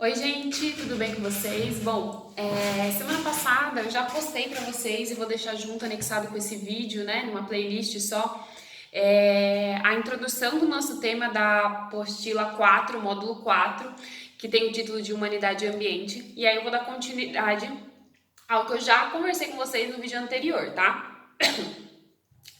Oi, gente, tudo bem com vocês? Bom, semana passada eu já postei pra vocês e vou deixar junto, anexado com esse vídeo, né, numa playlist só, a introdução do nosso tema da apostila 4, módulo 4, que tem o título de Humanidade e Ambiente, e aí eu vou dar continuidade ao que eu já conversei com vocês no vídeo anterior, tá?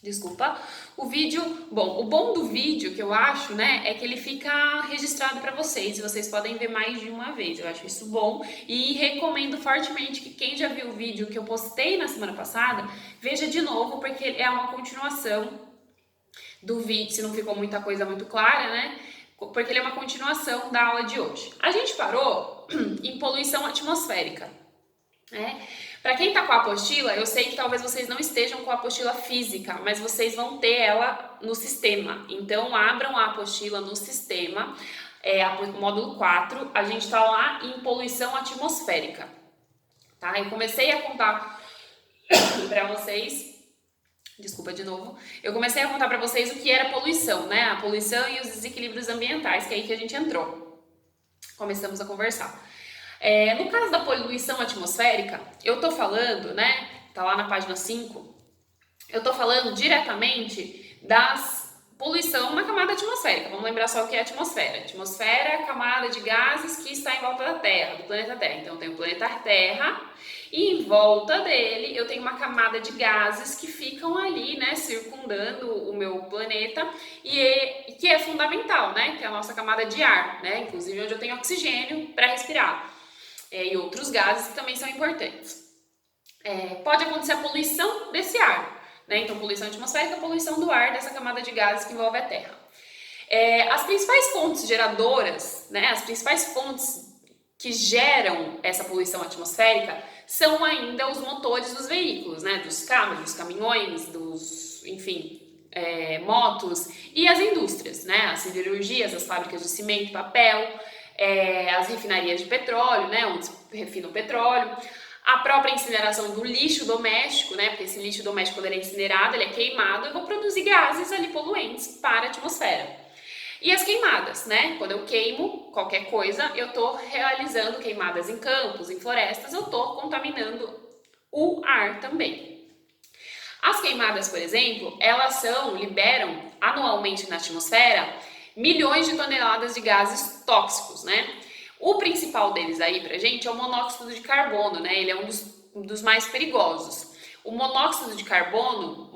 Desculpa. O bom do vídeo que eu acho, né, é que ele fica registrado para vocês e vocês podem ver mais de uma vez. Eu acho isso bom e recomendo fortemente que quem já viu o vídeo que eu postei na semana passada, veja de novo, porque é uma continuação do vídeo, se não ficou muita coisa muito clara, né? Porque ele é uma continuação da aula de hoje. A gente parou em poluição atmosférica. Para quem está com a apostila, eu sei que talvez vocês não estejam com a apostila física, mas vocês vão ter ela no sistema. Então, abram a apostila no sistema, módulo 4, a gente está lá em poluição atmosférica. Tá? Eu comecei a contar para vocês, desculpa de novo, eu comecei a contar para vocês o que era poluição, né? A poluição e os desequilíbrios ambientais, que é aí que a gente entrou. Começamos a conversar. No caso da poluição atmosférica, eu tô falando, né, tá lá na página 5, eu tô falando diretamente das poluição na camada atmosférica. Vamos lembrar só o que é atmosfera. Atmosfera é a camada de gases que está em volta da Terra, do planeta Terra. Então, eu tenho o planeta Terra e em volta dele eu tenho uma camada de gases que ficam ali, né, circundando o meu planeta e que é fundamental, né, que é a nossa camada de ar, né, inclusive onde eu tenho oxigênio para respirar. E outros gases que também são importantes. Pode acontecer a poluição desse ar, né? Então, poluição atmosférica, poluição do ar dessa camada de gases que envolve a Terra. As principais fontes geradoras, né? As principais fontes que geram essa poluição atmosférica são ainda os motores dos veículos, né? Dos carros, dos caminhões, motos e as indústrias, né? As siderurgias, as fábricas de cimento, papel, as refinarias de petróleo, né, onde se refina o petróleo, a própria incineração do lixo doméstico, né, porque esse lixo doméstico, quando ele é incinerado, ele é queimado, eu vou produzir gases ali poluentes para a atmosfera. E as queimadas, né, quando eu queimo qualquer coisa, eu estou realizando queimadas em campos, em florestas, eu estou contaminando o ar também. As queimadas, por exemplo, elas liberam anualmente na atmosfera milhões de toneladas de gases tóxicos, né? O principal deles aí pra gente é o monóxido de carbono, né? Ele é um dos mais perigosos. O monóxido de carbono,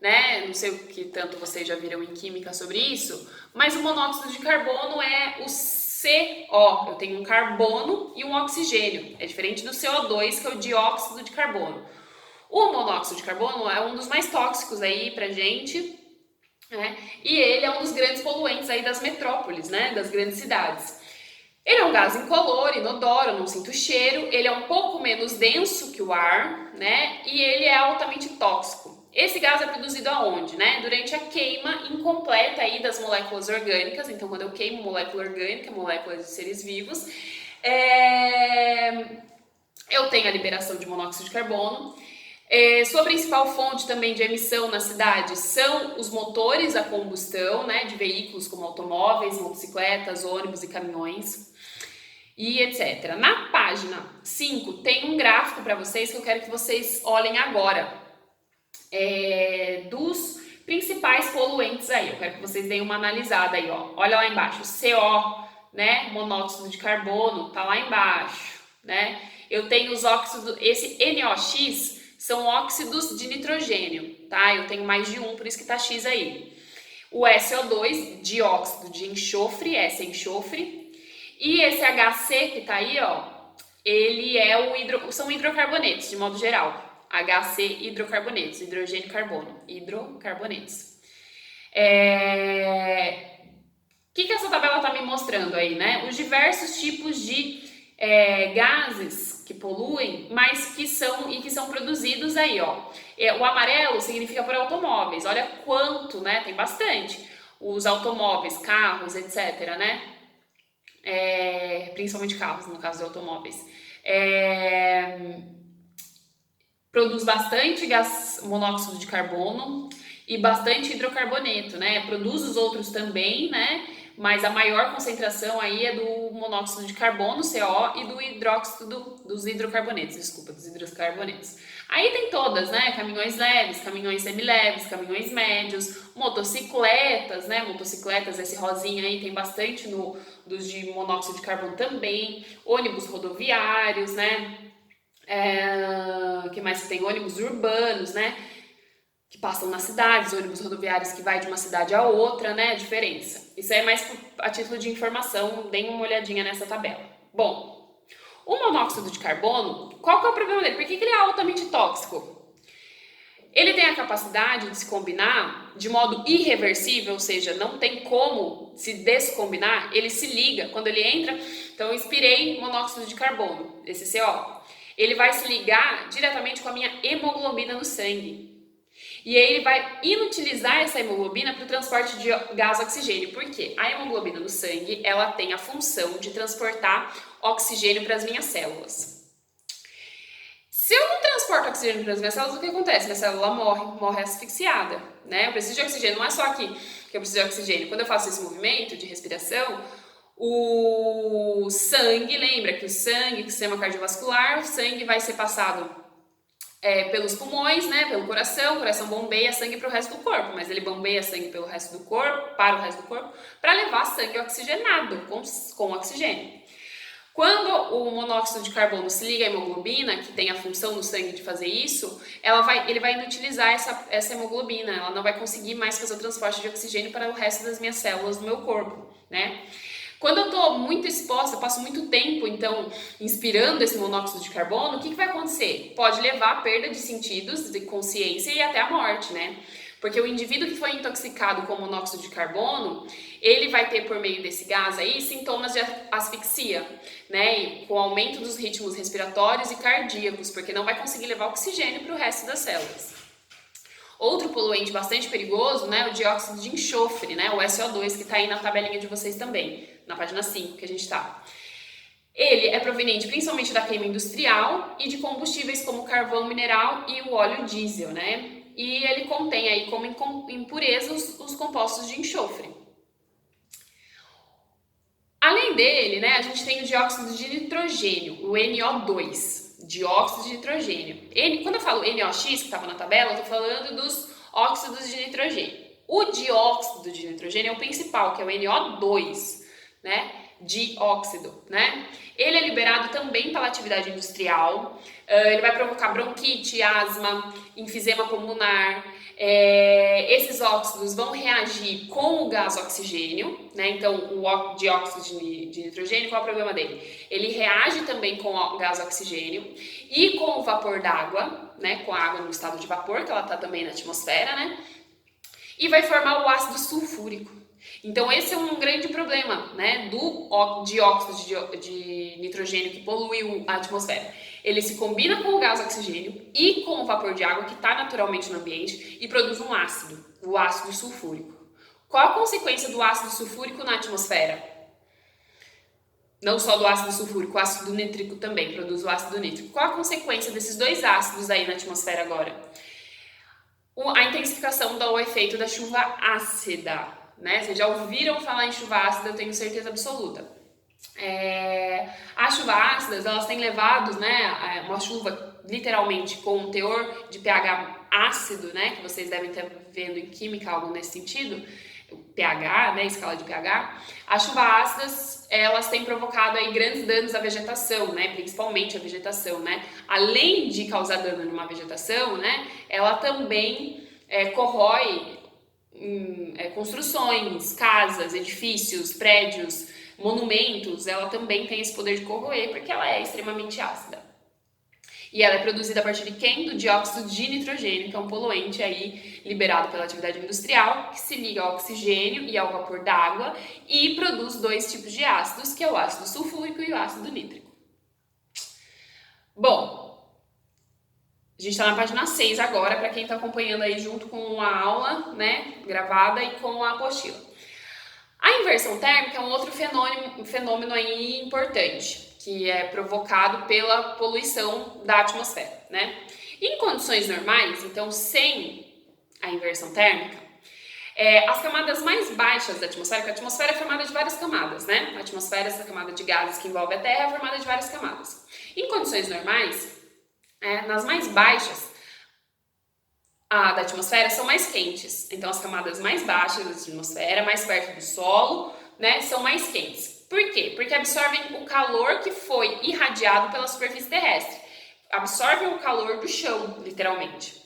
né? Não sei o que tanto vocês já viram em química sobre isso, mas o monóxido de carbono é o CO. Eu tenho um carbono e um oxigênio. É diferente do CO2, que é o dióxido de carbono. O monóxido de carbono é um dos mais tóxicos aí pra gente, né? E ele é um dos grandes poluentes aí das metrópoles, né? Das grandes cidades. Ele é um gás incolor, inodoro, não sinto cheiro, ele é um pouco menos denso que o ar, né? E ele é altamente tóxico. Esse gás é produzido aonde, né? Durante a queima incompleta aí das moléculas orgânicas. Então, quando eu queimo molécula orgânica, moléculas de seres vivos, eu tenho a liberação de monóxido de carbono. Sua principal fonte também de emissão na cidade são os motores a combustão, né, de veículos como automóveis, motocicletas, ônibus e caminhões, e etc. Na página 5 tem um gráfico para vocês que eu quero que vocês olhem agora, dos principais poluentes aí. Eu quero que vocês deem uma analisada aí, ó. Olha lá embaixo, CO, né, monóxido de carbono, tá lá embaixo, né? Eu tenho os óxidos, esse NOx são óxidos de nitrogênio, tá? Eu tenho mais de um, por isso que tá X aí. O SO2, dióxido de enxofre, S é enxofre. E esse HC que tá aí, ó, ele é são hidrocarbonetos, de modo geral. HC, hidrocarbonetos, hidrogênio e carbono, hidrocarbonetos. O que essa tabela tá me mostrando aí, né? Os diversos tipos de gases que poluem, mas que são produzidos aí, ó. O amarelo significa por automóveis. Olha quanto, né? Tem bastante. Os automóveis, carros, etc, né? Principalmente carros, no caso de automóveis. Produz bastante gás monóxido de carbono e bastante hidrocarboneto, né? Produz os outros também, né? mas a maior concentração aí é do monóxido de carbono, CO, e do dos hidrocarbonetos. Aí tem todas, né? Caminhões leves, caminhões semileves, caminhões médios, motocicletas, né? Motocicletas, esse rosinha aí tem bastante dos de monóxido de carbono também, ônibus rodoviários, né? Que mais tem? Ônibus urbanos, né? Que passam nas cidades, ônibus rodoviários que vai de uma cidade a outra, né? A diferença. Isso aí é mais a título de informação, deem uma olhadinha nessa tabela. Bom, o monóxido de carbono, qual que é o problema dele? Por que ele é altamente tóxico? Ele tem a capacidade de se combinar de modo irreversível, ou seja, não tem como se descombinar, ele se liga, quando ele entra, então eu inspirei monóxido de carbono, esse CO, ele vai se ligar diretamente com a minha hemoglobina no sangue. E aí ele vai inutilizar essa hemoglobina para o transporte de gás oxigênio. Por quê? A hemoglobina no sangue, ela tem a função de transportar oxigênio para as minhas células. Se eu não transporto oxigênio para as minhas células, o que acontece? Minha célula morre asfixiada, né? Eu preciso de oxigênio, não é só aqui que eu preciso de oxigênio. Quando eu faço esse movimento de respiração, o sangue, lembra que o sangue, que sistema cardiovascular, o sangue vai ser passado pelos pulmões, né, pelo coração, o coração bombeia sangue para o resto do corpo, mas ele bombeia sangue pelo resto do corpo, para o resto do corpo, para levar sangue oxigenado, com oxigênio. Quando o monóxido de carbono se liga à hemoglobina, que tem a função no sangue de fazer isso, ele vai inutilizar essa hemoglobina, ela não vai conseguir mais fazer o transporte de oxigênio para o resto das minhas células do meu corpo, né? Quando eu estou muito exposta, eu passo muito tempo, então, inspirando esse monóxido de carbono, o que vai acontecer? Pode levar à perda de sentidos, de consciência e até a morte, né? Porque o indivíduo que foi intoxicado com monóxido de carbono, ele vai ter, por meio desse gás aí, sintomas de asfixia, né? E com aumento dos ritmos respiratórios e cardíacos, porque não vai conseguir levar oxigênio para o resto das células. Outro poluente bastante perigoso, né, o dióxido de enxofre, né, o SO2, que está aí na tabelinha de vocês também, na página 5 que a gente está. Ele é proveniente principalmente da queima industrial e de combustíveis como o carvão mineral e o óleo diesel, né? E ele contém aí como impureza os compostos de enxofre. Além dele, né, a gente tem o dióxido de nitrogênio, o NO2. Dióxido de nitrogênio. Quando eu falo NOx, que estava na tabela, eu estou falando dos óxidos de nitrogênio. O dióxido de nitrogênio é o principal, que é o NO2, né? Dióxido, né? Ele é liberado também pela atividade industrial, ele vai provocar bronquite, asma, enfisema pulmonar. Esses óxidos vão reagir com o gás oxigênio, né? Então, o dióxido de nitrogênio, qual é o problema dele? Ele reage também com o gás oxigênio e com o vapor d'água, né? Com a água no estado de vapor, que ela está também na atmosfera, né? E vai formar o ácido sulfúrico. Então, esse é um grande problema, né, do dióxido de nitrogênio que polui a atmosfera. Ele se combina com o gás oxigênio e com o vapor de água que está naturalmente no ambiente e produz um ácido, o ácido sulfúrico. Qual a consequência do ácido sulfúrico na atmosfera? Não só do ácido sulfúrico, o ácido nítrico também produz o ácido nítrico. Qual a consequência desses dois ácidos aí na atmosfera agora? A intensificação do efeito da chuva ácida. Né? Vocês já ouviram falar em chuva ácida, eu tenho certeza absoluta. As chuvas ácidas, elas têm levado, né, uma chuva literalmente com um teor de pH ácido, né, que vocês devem estar vendo em química algo nesse sentido, pH, né, escala de pH. As chuvas ácidas, elas têm provocado aí grandes danos à vegetação, né, principalmente à vegetação, né. Além de causar dano numa vegetação, né, ela também corrói construções, casas, edifícios, prédios, monumentos. Ela também tem esse poder de corroer porque ela é extremamente ácida. E ela é produzida a partir de quem? Do dióxido de nitrogênio, que é um poluente aí liberado pela atividade industrial, que se liga ao oxigênio e ao vapor d'água e produz dois tipos de ácidos, que é o ácido sulfúrico e o ácido nítrico. Bom, a gente está na página 6 agora, para quem está acompanhando aí junto com a aula, né, gravada e com a apostila. A inversão térmica é um outro fenômeno aí importante, que é provocado pela poluição da atmosfera, né? Em condições normais, então sem a inversão térmica, As camadas mais baixas da atmosfera, porque a atmosfera é formada de várias camadas, né? A atmosfera, essa camada de gases que envolve a Terra, é formada de várias camadas. Em condições normais, nas mais baixas da atmosfera são mais quentes. Então, as camadas mais baixas da atmosfera, mais perto do solo, né, são mais quentes. Por quê? Porque absorvem o calor que foi irradiado pela superfície terrestre. Absorvem o calor do chão, literalmente.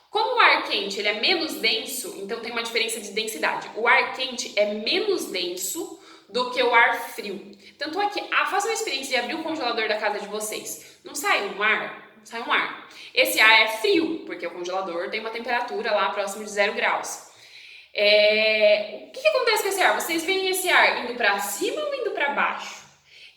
Como o ar quente ele é menos denso, então tem uma diferença de densidade. O ar quente é menos denso do que o ar frio. Tanto é que, façam a experiência de abrir o congelador da casa de vocês. Não sai um ar? Sai um ar. Esse ar é frio, porque o congelador tem uma temperatura lá próximo de 0 graus. O que acontece com esse ar? Vocês veem esse ar indo para cima ou indo para baixo?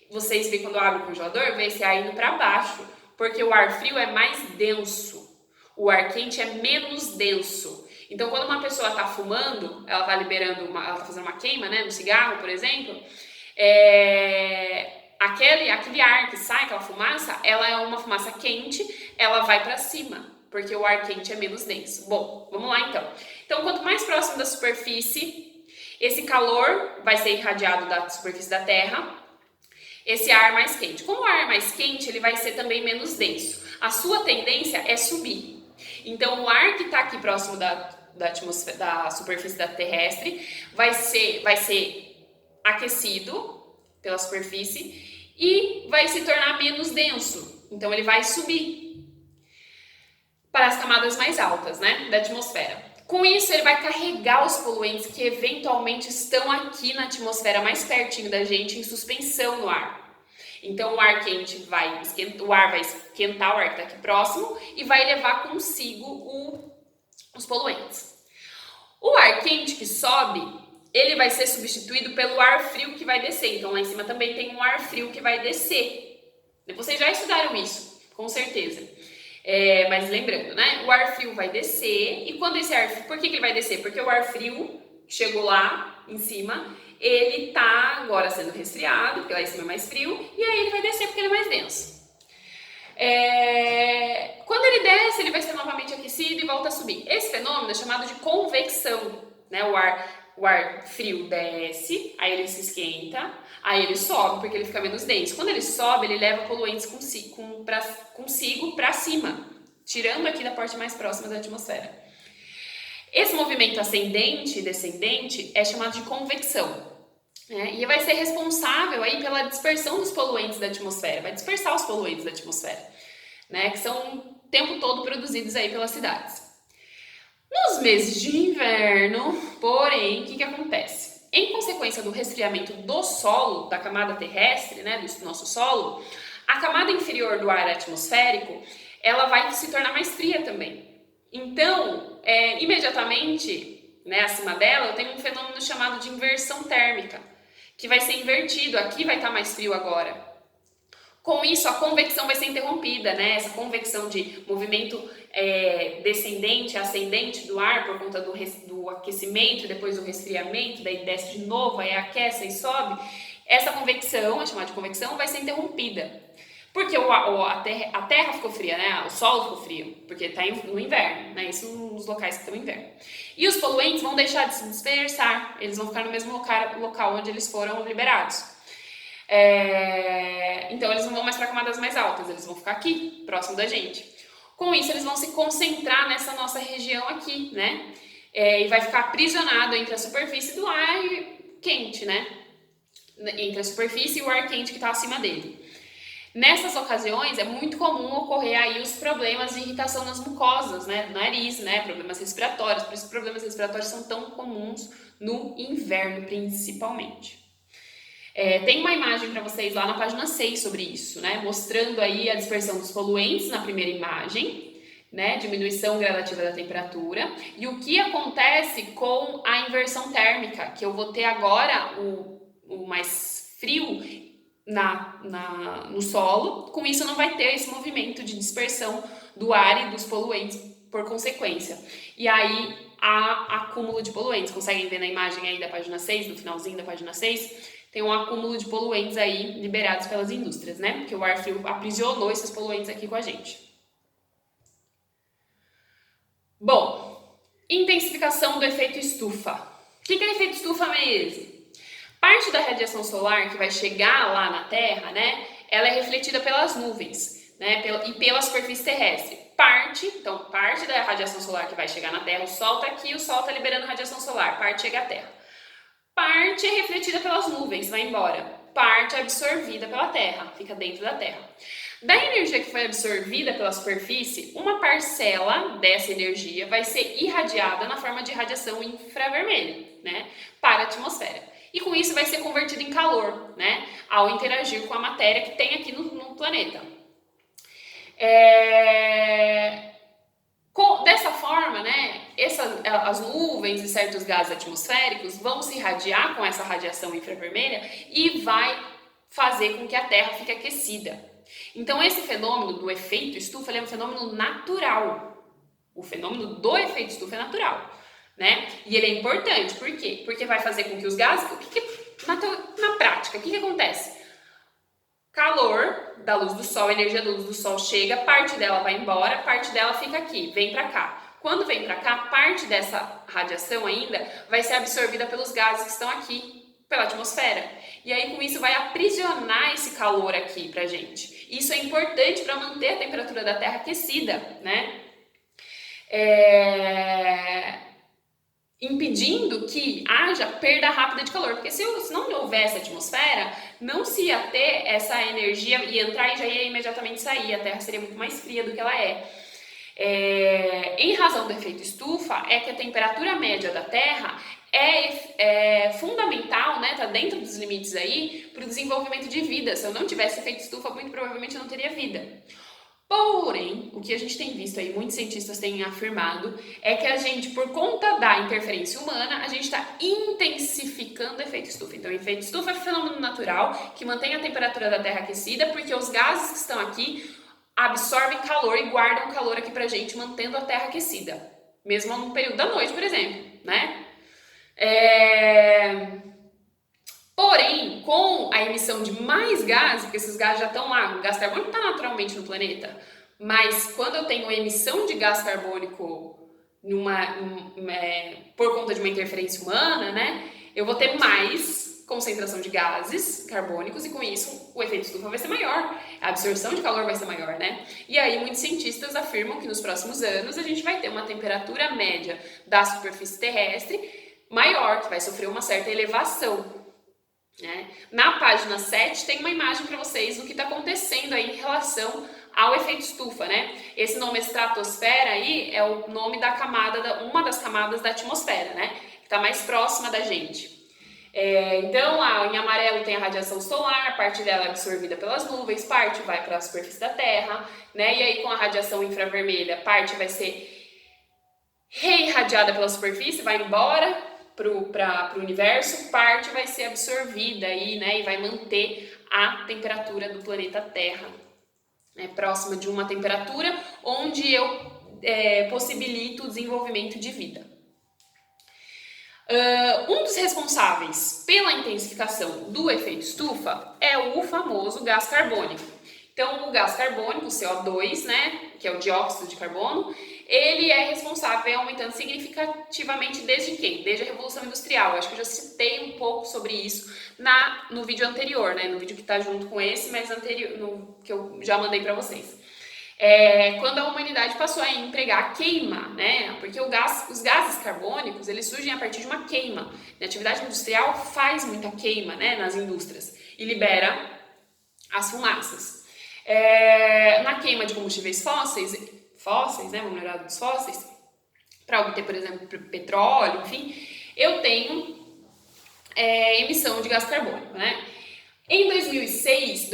Vocês veem quando abre o congelador, vê esse ar indo para baixo, porque o ar frio é mais denso. O ar quente é menos denso. Então, quando uma pessoa está fumando, ela está liberando, ela está fazendo uma queima, né, no cigarro, por exemplo, aquele ar que sai, aquela fumaça, ela é uma fumaça quente, ela vai para cima, porque o ar quente é menos denso. Bom, vamos lá então. Então, quanto mais próximo da superfície, esse calor vai ser irradiado da superfície da Terra, esse ar mais quente. Como o ar é mais quente, ele vai ser também menos denso. A sua tendência é subir. Então, o ar que está aqui próximo da atmosfera, da superfície da terrestre vai ser aquecido pela superfície e vai se tornar menos denso. Então, ele vai subir para as camadas mais altas, né, da atmosfera. Com isso, ele vai carregar os poluentes que eventualmente estão aqui na atmosfera, mais pertinho da gente, em suspensão no ar. Então, o ar quente vai esquentar o ar que está aqui próximo e vai levar consigo os poluentes. O ar quente que sobe, ele vai ser substituído pelo ar frio que vai descer. Então, lá em cima também tem um ar frio que vai descer. Vocês já estudaram isso, com certeza. Mas lembrando, né? O ar frio vai descer. E quando esse ar frio... Por que ele vai descer? Porque o ar frio chegou lá em cima, ele tá agora sendo resfriado, porque lá em cima é mais frio, e aí ele vai descer porque ele é mais denso. Quando ele desce, ele vai ser novamente aquecido e volta a subir. Esse fenômeno é chamado de convecção, né? O ar frio desce, aí ele se esquenta, aí ele sobe porque ele fica menos denso. Quando ele sobe, ele leva poluentes consigo para cima, tirando aqui da parte mais próxima da atmosfera. Esse movimento ascendente e descendente é chamado de convecção, né? E vai ser responsável aí pela dispersão dos poluentes da atmosfera, vai dispersar os poluentes da atmosfera, né? Que são o tempo todo produzidos aí pelas cidades. Nos meses de inverno, porém, o que acontece? Em consequência do resfriamento do solo, da camada terrestre, né, do nosso solo, a camada inferior do ar atmosférico, ela vai se tornar mais fria também. Então, imediatamente, né, acima dela, eu tenho um fenômeno chamado de inversão térmica, que vai ser invertido, aqui vai estar mais frio agora. Com isso, a convecção vai ser interrompida, né? Essa convecção de movimento descendente, ascendente do ar por conta do aquecimento, depois do resfriamento, daí desce de novo, aí aquece e sobe. Essa convecção, é chamada de convecção, vai ser interrompida. Porque a terra ficou fria, né? O solo ficou frio, porque está no inverno, né? Isso nos locais que estão no inverno. E os poluentes vão deixar de se dispersar, eles vão ficar no mesmo local onde eles foram liberados. Então, eles não vão mais para camadas mais altas, eles vão ficar aqui, próximo da gente. Com isso, eles vão se concentrar nessa nossa região aqui, né? E vai ficar aprisionado entre a superfície do ar quente, né? Entre a superfície e o ar quente que está acima dele. Nessas ocasiões, é muito comum ocorrer aí os problemas de irritação nas mucosas, né? Do nariz, né? Problemas respiratórios. Por isso, os problemas respiratórios são tão comuns no inverno, principalmente. Tem uma imagem para vocês lá na página 6 sobre isso, né? Mostrando aí a dispersão dos poluentes na primeira imagem, né? Diminuição gradativa da temperatura. E o que acontece com a inversão térmica, que eu vou ter agora o mais frio no solo. Com isso não vai ter esse movimento de dispersão do ar e dos poluentes por consequência. E aí há acúmulo de poluentes. Conseguem ver na imagem aí da página 6, no finalzinho da página 6? Tem um acúmulo de poluentes aí liberados pelas indústrias, né? Porque o ar frio aprisionou esses poluentes aqui com a gente. Bom, Intensificação do efeito estufa. O que é efeito estufa mesmo? Parte da radiação solar que vai chegar lá na Terra, né, ela é refletida pelas nuvens, né, e pela superfície terrestre. Parte da radiação solar que vai chegar na Terra, o Sol está aqui, o Sol está liberando radiação solar, parte chega à Terra. Parte é refletida pelas nuvens, vai embora. Parte é absorvida pela Terra, fica dentro da Terra. Da energia que foi absorvida pela superfície, uma parcela dessa energia vai ser irradiada na forma de radiação infravermelha, né, para a atmosfera. E com isso vai ser convertido em calor, né, ao interagir com a matéria que tem aqui no planeta. Dessa forma, né, as nuvens e certos gases atmosféricos vão se irradiar com essa radiação infravermelha e vai fazer com que a Terra fique aquecida. Então, esse fenômeno do efeito estufa é um fenômeno natural. O fenômeno do efeito estufa é natural, né? E ele é importante, por quê? Porque vai fazer com que os gases... na prática, o que acontece? Calor da luz do Sol, a energia da luz do Sol chega, parte dela vai embora, parte dela fica aqui, vem para cá. Quando vem para cá, parte dessa radiação ainda vai ser absorvida pelos gases que estão aqui, pela atmosfera. E aí, com isso, vai aprisionar esse calor aqui pra gente. Isso é importante para manter a temperatura da Terra aquecida, né? Impedindo que haja perda rápida de calor, porque se não houvesse atmosfera, não se ia ter essa energia e entrar e já ia imediatamente sair, a Terra seria muito mais fria do que ela é. Em razão do efeito estufa, é que a temperatura média da Terra é fundamental, né, tá dentro dos limites aí, para o desenvolvimento de vida. Se eu não tivesse efeito estufa, muito provavelmente eu não teria vida. Porém, o que a gente tem visto aí, muitos cientistas têm afirmado, é que a gente, por conta da interferência humana, a gente está intensificando o efeito estufa. Então, o efeito estufa é um fenômeno natural que mantém a temperatura da Terra aquecida, porque os gases que estão aqui absorvem calor e guardam calor aqui pra gente, mantendo a Terra aquecida. Mesmo no período da noite, por exemplo, né? Porém, com a emissão de mais gases, porque esses gases já estão lá, o gás carbônico está naturalmente no planeta, mas quando eu tenho emissão de gás carbônico por conta de uma interferência humana, né, eu vou ter mais concentração de gases carbônicos e com isso o efeito estufa vai ser maior, a absorção de calor vai ser maior, né? E aí muitos cientistas afirmam que nos próximos anos a gente vai ter uma temperatura média da superfície terrestre maior, que vai sofrer uma certa elevação. Na página 7 tem uma imagem para vocês do que está acontecendo aí em relação ao efeito estufa, né? Esse nome estratosfera aí é o nome da camada, uma das camadas da atmosfera, né? Que está mais próxima da gente. Então, lá em amarelo tem a radiação solar, parte dela é absorvida pelas nuvens, parte vai para a superfície da Terra, né? E aí com a radiação infravermelha, parte vai ser reirradiada pela superfície, vai embora para o universo, parte vai ser absorvida aí, né, e vai manter a temperatura do planeta Terra, né, próxima de uma temperatura onde eu possibilito o desenvolvimento de vida. Um dos responsáveis pela intensificação do efeito estufa é o famoso gás carbônico. Então, o gás carbônico, o CO2, né, que é o dióxido de carbono, ele é responsável, aumentando significativamente desde quem? Desde a Revolução Industrial. Eu acho que eu já citei um pouco sobre isso no vídeo anterior, né, no vídeo que está junto com esse, mas anterior, que eu já mandei para vocês. Quando a humanidade passou a empregar a queima, né, porque os gases carbônicos, eles surgem a partir de uma queima. A atividade industrial faz muita queima, né, nas indústrias e libera as fumaças. Na queima de combustíveis fósseis, né, vamos lembrar dos fósseis, para obter, por exemplo, petróleo, enfim, eu tenho emissão de gás carbônico, né? Em 2016,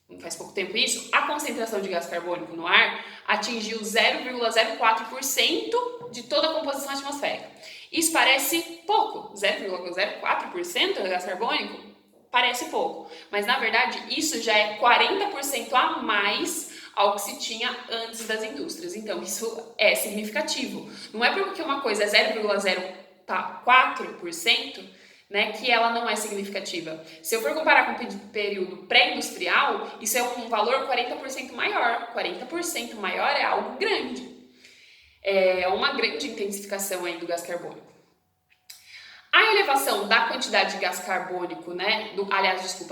não faz pouco tempo isso, a concentração de gás carbônico no ar atingiu 0,04% de toda a composição atmosférica. Isso parece pouco, 0,04% de gás carbônico? Parece pouco, mas na verdade isso já é 40% a mais ao que se tinha antes das indústrias. Então isso é significativo. Não é porque uma coisa é 0,04%, né, que ela não é significativa. Se eu for comparar com o período pré-industrial, isso é um valor 40% maior. 40% maior é algo grande. uma grande intensificação aí do gás carbônico. A elevação da quantidade de gás carbônico, né, do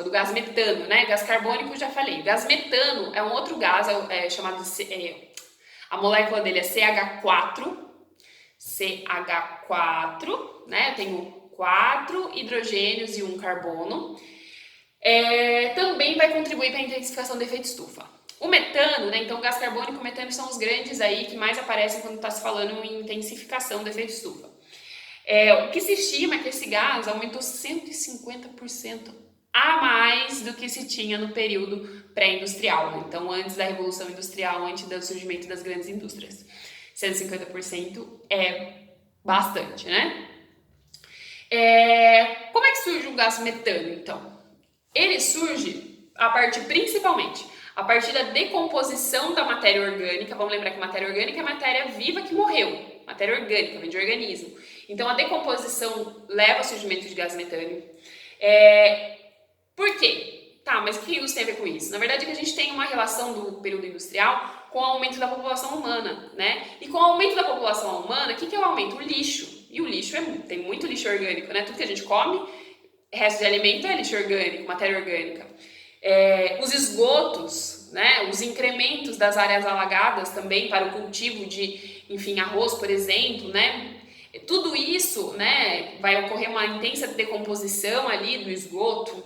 gás metano, né, gás carbônico eu já falei, o gás metano é um outro gás, chamado, a molécula dele é CH4, né, eu tenho 4 hidrogênios e um carbono, também vai contribuir para a intensificação do efeito estufa. O metano, né, então o gás carbônico e o metano são os grandes aí que mais aparecem quando está se falando em intensificação do efeito estufa. O que se estima é que esse gás aumentou 150% a mais do que se tinha no período pré-industrial, né? Então antes da Revolução Industrial, antes do surgimento das grandes indústrias. 150% é bastante, né? Como é que surge o gás metano, então? Ele surge principalmente a partir da decomposição da matéria orgânica. Vamos lembrar que matéria orgânica é matéria viva que morreu. Matéria orgânica, vem de organismo. Então, a decomposição leva ao surgimento de gás metano. Por quê? Tá, mas o que isso tem a ver com isso? Na verdade, é que a gente tem uma relação do período industrial com o aumento da população humana, né? E com o aumento da população humana, o que é o aumento? O lixo. E o lixo, tem muito lixo orgânico, né? Tudo que a gente come, resto de alimento é lixo orgânico, matéria orgânica. Os esgotos, né? Os incrementos das áreas alagadas também para o cultivo de, enfim, arroz, por exemplo, né? Tudo isso, né, vai ocorrer uma intensa decomposição ali do esgoto,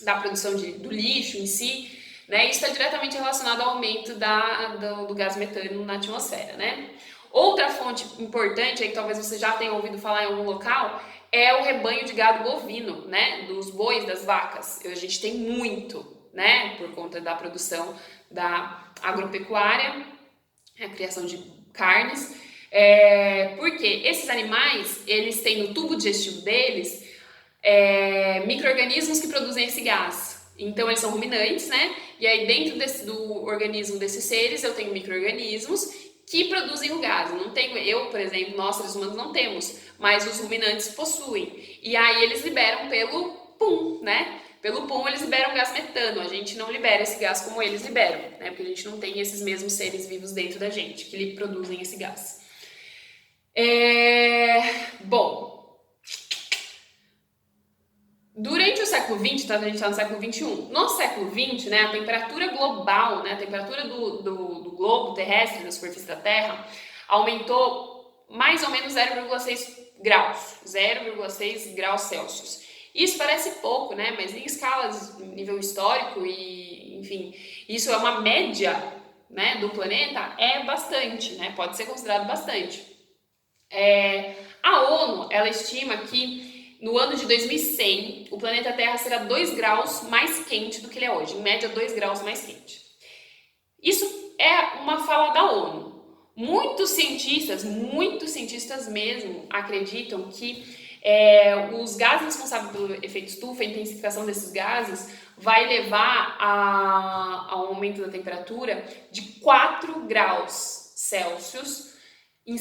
da produção do lixo em si, né? Isso está diretamente relacionado ao aumento do gás metano na atmosfera, né? Outra fonte importante, aí que talvez você já tenha ouvido falar em algum local, é o rebanho de gado bovino, né? Dos bois, das vacas. A gente tem muito, né? Por conta da produção da agropecuária, a criação de carnes. Porque esses animais, eles têm no tubo digestivo deles micro-organismos que produzem esse gás. Então eles são ruminantes, né? E aí dentro do organismo desses seres eu tenho micro-organismos que produzem o gás. Eu, por exemplo, nós seres humanos não temos, mas os ruminantes possuem. E aí eles liberam pelo pum, né? Pelo pum eles liberam gás metano. A gente não libera esse gás como eles liberam, né? Porque a gente não tem esses mesmos seres vivos dentro da gente que produzem esse gás. Bom, durante o século XX, tá? A gente está no século XXI. No século XX, né, a temperatura global, né, a temperatura do globo terrestre, na superfície da Terra, aumentou mais ou menos 0,6 graus Celsius. Isso parece pouco, né, mas em escalas, nível histórico e, enfim, isso é uma média, né, do planeta, é bastante, né, pode ser considerado bastante. A ONU, ela estima que no ano de 2100, o planeta Terra será 2 graus mais quente do que ele é hoje, em média 2 graus mais quente. Isso é uma fala da ONU. Muitos cientistas mesmo, acreditam que os gases responsáveis pelo efeito estufa, a intensificação desses gases, vai levar ao aumento da temperatura de 4 graus Celsius em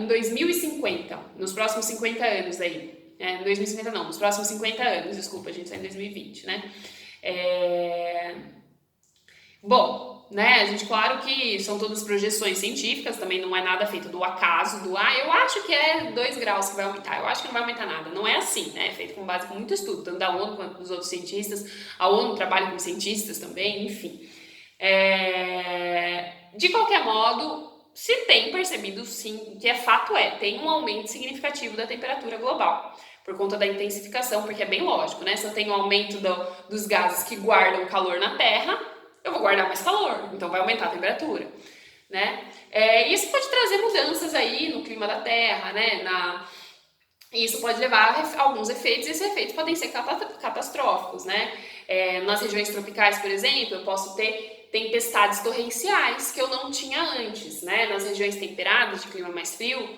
2050, nos próximos 50 anos aí. 2050 não, nos próximos 50 anos, desculpa, a gente está em 2020, né? Bom, né, a gente, claro que são todas projeções científicas, também não é nada feito do acaso, eu acho que é 2 graus que vai aumentar, eu acho que não vai aumentar nada, não é assim, né, é feito com base com muito estudo, tanto da ONU quanto dos outros cientistas, a ONU trabalha com cientistas também, enfim. De qualquer modo, se tem percebido sim, que fato tem um aumento significativo da temperatura global, por conta da intensificação, porque é bem lógico, né, se eu tenho um aumento dos gases que guardam calor na Terra, eu vou guardar mais calor, então vai aumentar a temperatura, né? Isso pode trazer mudanças aí no clima da Terra, né? Isso pode levar a alguns efeitos, e esses efeitos podem ser catastróficos, né? Nas regiões tropicais, por exemplo, eu posso ter tempestades torrenciais que eu não tinha antes, né? Nas regiões temperadas, de clima mais frio,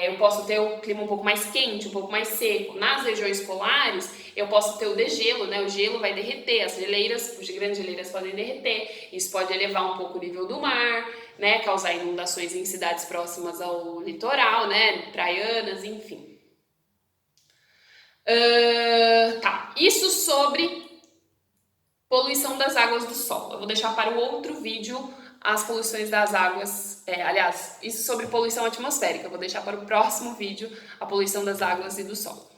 eu posso ter o clima um pouco mais quente, um pouco mais seco. Nas regiões polares, eu posso ter o degelo, né? O gelo vai derreter, as grandes geleiras podem derreter. Isso pode elevar um pouco o nível do mar, né? Causar inundações em cidades próximas ao litoral, né? Praianas, enfim. Isso sobre poluição das águas do solo. Eu vou deixar para o outro vídeo as poluições das águas, aliás, isso sobre poluição atmosférica, eu vou deixar para o próximo vídeo, a poluição das águas e do solo.